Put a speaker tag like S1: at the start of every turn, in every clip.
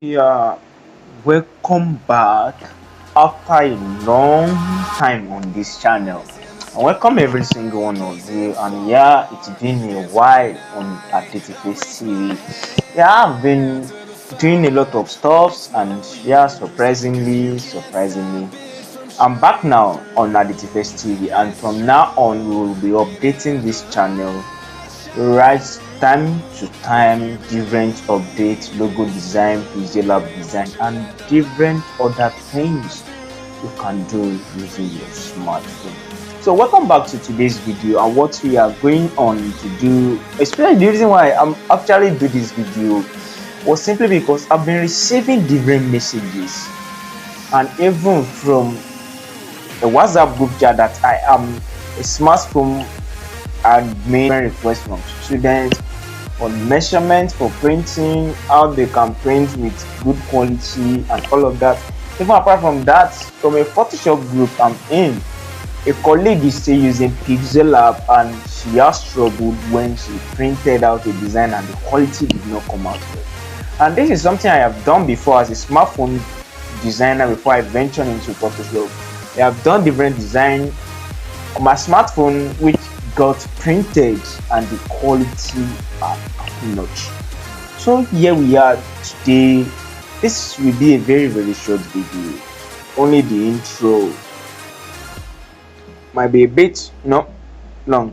S1: Yeah, welcome back after a long time on this channel. I welcome every single one of you, and yeah, it's been a while on Face TV. Yeah, I've been doing a lot of stuffs, and yeah, surprisingly, I'm back now on Face TV, and from now on, we will be updating this channel right time to time, different updates, logo design, Pixellab design, and different other things you can do using your smartphone. So welcome back to today's video, and what we are going on to do, especially the reason why I'm actually do this video was simply because I've been receiving different messages, and even from a WhatsApp group chat that I am a smartphone admin request from students for measurement, for printing, how they can print with good quality and all of that. Even apart from that, from a Photoshop group I'm in, a colleague is still using Pixellab and she has struggled when she printed out a design and the quality did not come out well. And this is something I have done before as a smartphone designer before I ventured into Photoshop. I have done different design on my smartphone which got printed and the quality are top notch. So here we are today. This will be a very short video. Only the intro might be a bit long.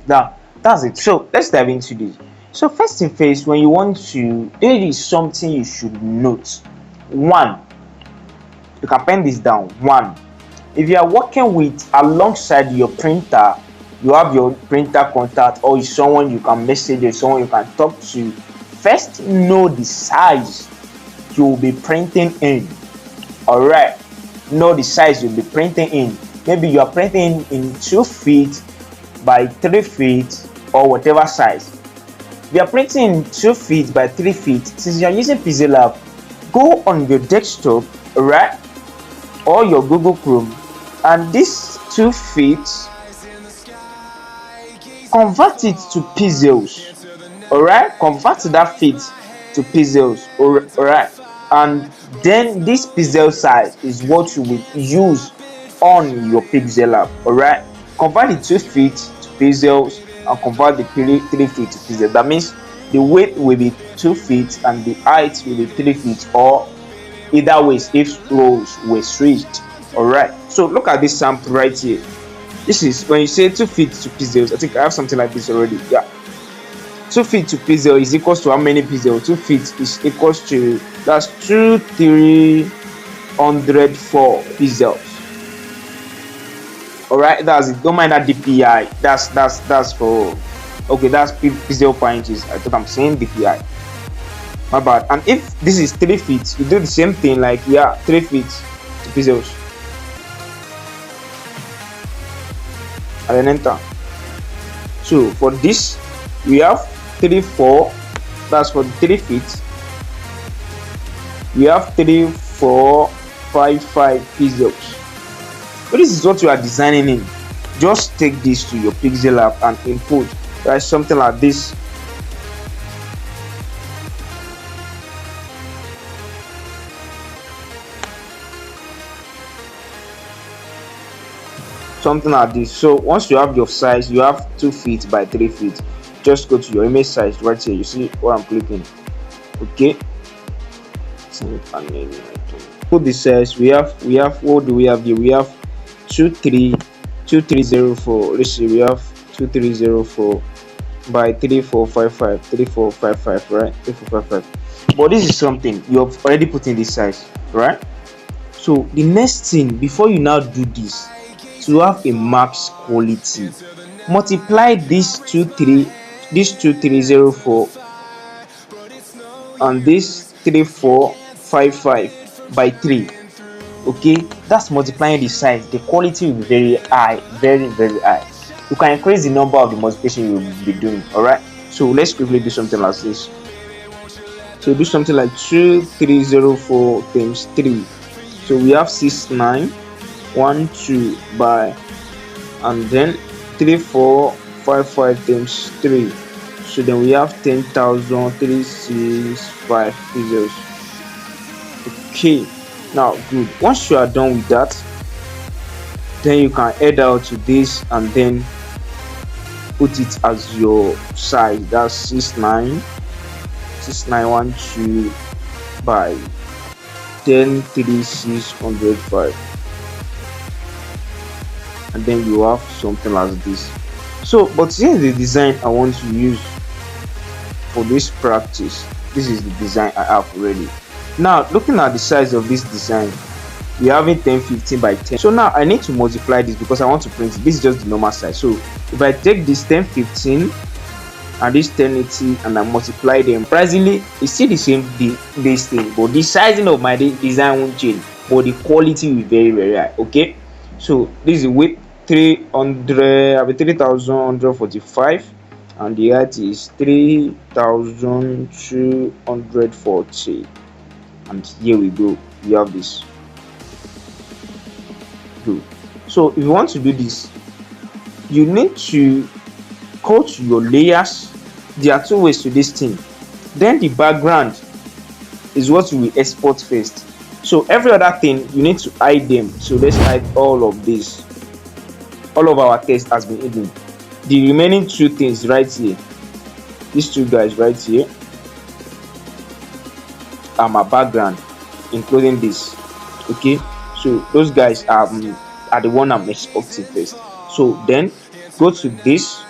S1: That's it. So let's dive into this. So first thing first, when you want to, there is something you should note. One, you can pen this down. One, if you are working with alongside your printer, you have your printer contact or is someone you can message or someone you can talk to, first know the size you will be printing in. All right, know the size you'll be printing in. Maybe you are printing in 2 feet by 3 feet or whatever size. If you are printing in 2 feet by 3 feet, since you are using Pixellab, go on your desktop, all right, or your Google Chrome, and this 2 feet, convert it to pixels. All right, convert that feet to pixels. All right, and then this pixel size is what you will use on your Pixellab. All right, convert the 2 feet to pixels and convert the 3 feet to pixels. That means the width will be 2 feet and the height will be 3 feet, or either ways if rows were switched. All right, so look at this sample right here. This is when you say 2 feet to pixels. I think I have something like this already. Yeah, 2 feet to pixel is equals to how many pixels? 2 feet is equals to, that's 2304 pixels. All right, that's it. Don't mind that DPI. That's for, okay, that's pixel per inches. I thought I'm saying DPI. My bad. And if this is 3 feet, you do the same thing, like, yeah, 3 feet to pixels, and then enter. So for this we have 34, that's for 3 feet. We have 3455 pixels. So this is what you are designing in. Just take this to your Pixellab and input, right, something like this. Something like this. So once you have your size, you have 2 feet by 3 feet, just go to your image size right here. You see what I'm clicking? Okay, put the size. We have what do we have here? We have 2304. Let's see, we have 2304 by 3455, right? 3455. But this is something you have already put in this size, right? So the next thing, before you now do this, to have a max quality, multiply this 2304 and this 3455 by 3. Okay, that's multiplying the size. The quality will be very high, very high. You can increase the number of the multiplication you will be doing. All right, so let's quickly do something like this. So do something like 2304 times 3. So we have 6912 by, and then 3455 times 3. So then we have 10,365 pixels. Okay, now good. Once you are done with that, then you can head out to this and then put it as your size. That's 6912 by 103605, and then you have something like this. So but here's the design I want to use for this practice. This is the design I have already. Now looking at the size of this design, we have it 1050 by 10. So now I need to multiply this because I want to print it. This is just the normal size. So if I take this 1015 and this 1080 and I multiply them, surprisingly it's still the same this thing, but the sizing of my design won't change, but the quality will be very high. Okay, so this is width 3145 and the height is 3240, and here we go, we have this. Good. So if you want to do this, you need to go to your layers. There are two ways to this thing. Then the background is what we export first. So every other thing you need to hide them. So let's hide all of this. All of our text has been hidden. The remaining two things right here, these two guys right here, are my background, including this. Okay, so those guys are the one I'm exporting first. So then go to this,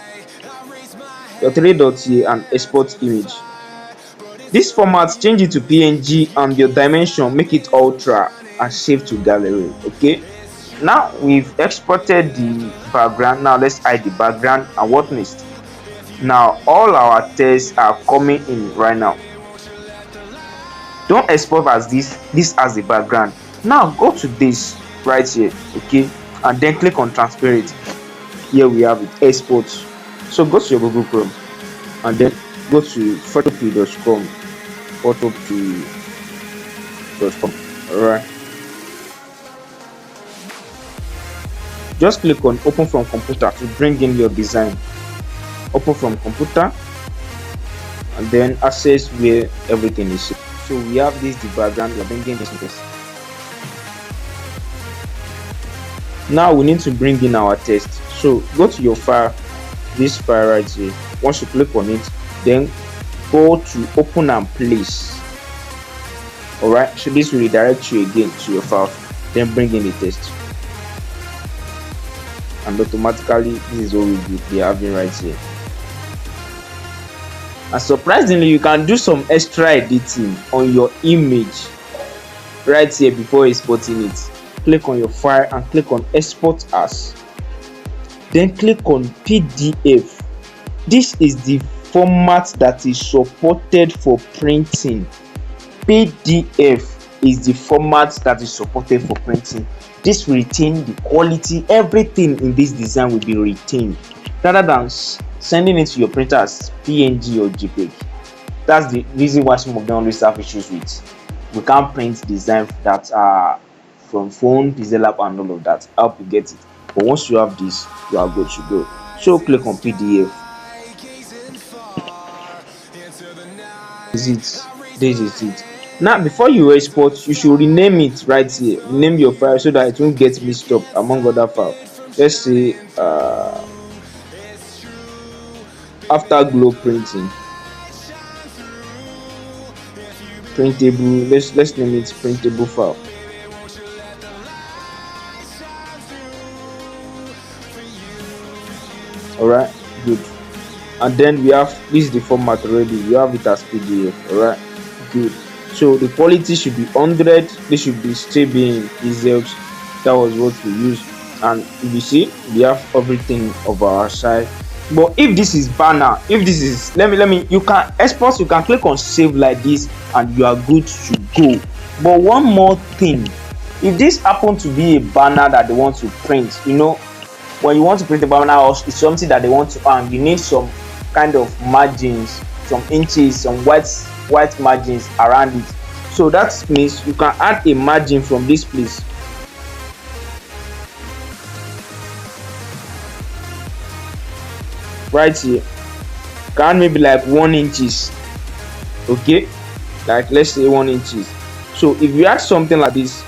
S1: your three dots here, and export image. This format, change it to PNG and your dimension, make it ultra and save to gallery. Okay, now we've exported the background. Now let's hide the background. And what next? Now all our tests are coming in right now. Don't export as this as the background. Now go to this right here, okay, and then click on transparent. Here we have it, export. So go to your Google Chrome and then go to photopea.com. All right, just click on open from computer to bring in your design. Open from computer and then access where everything is. So we have this the background, we are bringing this. Now we need to bring in our text. So go to your file, this file right here. Once you click on it, then go to open and place. All right, so this will redirect you again to your file. Then bring in the text, and automatically this is what we be having right here. And surprisingly, you can do some extra editing on your image right here before exporting it. Click on your file and click on export as, then click on PDF. This is the format that is supported for printing. PDF is the format that is supported for printing. This will retain the quality. Everything in this design will be retained rather than sending it to your printer as PNG or JPEG. That's the reason why some of them always have issues with. We can't print design that are from phone, Pixellab and all of that. I hope you get it. But once you have this, you are good to go. So click on PDF. This is it. Now before you export, you should rename it right here. Name your file so that it won't get mixed up among other files. Let's say afterglow printing, printable. Let's name it printable file. All right, good. And then we have this is the format already. You have it as PDF. All right, good. So the quality should be 100. This should be still being pixels. That was what we used, and you see we have everything of our side. But if this is banner, if this is let me you can export, you can click on save like this and you are good to go. But one more thing, if this happen to be a banner that they want to print, you know, when you want to print a banner or it's something that they want to hang, you need some kind of margins, some inches, some white margins around it. So that means you can add a margin from this place. Right here, can maybe like 1 inches, okay, like let's say 1 inches. So if you add something like this,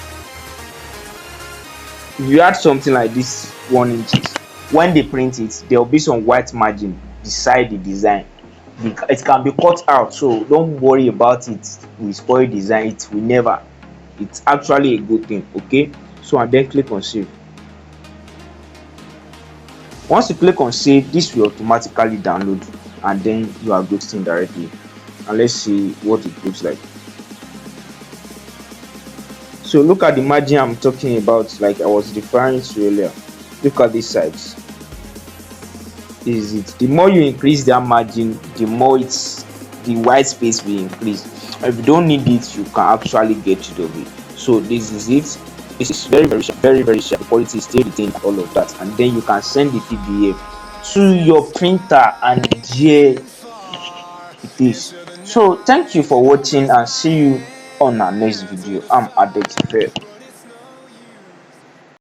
S1: if you add something like this 1 inches, when they print it, there will be some white margin beside the design. It can be cut out, so don't worry about it. We spoil design, it will never. It's actually a good thing. Okay, so and then click on save. Once you click on save, this will automatically download, and then you are ghosting directly. And let's see what it looks like. So look at the margin I'm talking about, like I was referring to earlier. Look at these sides. This is it. The more you increase that margin, the more the white space will increase. If you don't need it, you can actually get rid of it. So this is it. This is very sharp. The quality is still retained, all of that, and then you can send the PDF to your printer, and there it is. So thank you for watching, and see you on our next video. I'm Adetife.